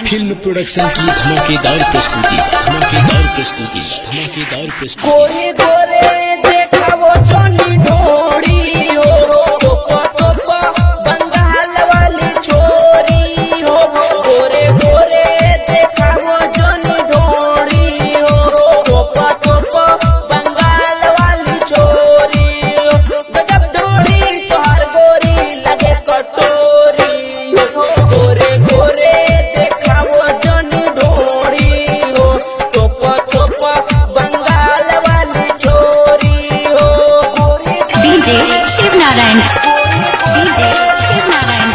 Film production की धमाकेदार प्रस्तुति। गोरे गोरे देखा वो सोनी ढोड़ी हो, टोपा टोपा बंगाल वाली छोरी हो। गोरे गोरे देखा वो सोनी ढोड़ी हो, टोपा टोपा बंगाल वाली छोरी हो। गजब ढोड़ी तोहर गोरी लगे कटोरी हो। गोरे गोरे देखा वो सोनी ढोड़ी हो, टोपा टोपा बंगाल वाली छोरी हो। डीजे शिवनारायण, डीजे शिवनारायण,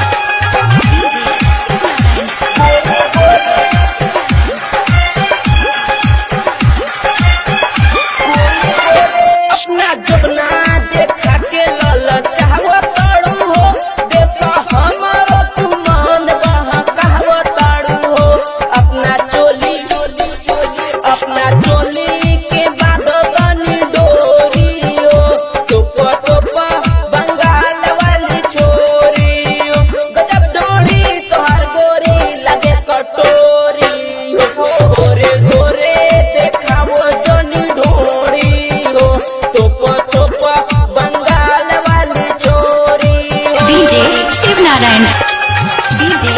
अपना जबना देखा के ललचावा ताड़ू हो। देखा हमारो तू मान कहवा ताड़ू हो। अपना चोली के बाद तनी डोरी हो, टोपा टोपा बंगाल वाली छोरी हो। गजब डोरी तोहर गोरी लगे कटोरी हो। गोरे गोरे देखा वो जोनी ढोरी हो, टोपा टोपा बंगाल वाली छोरी हो। DJ Shivnarayan, DJ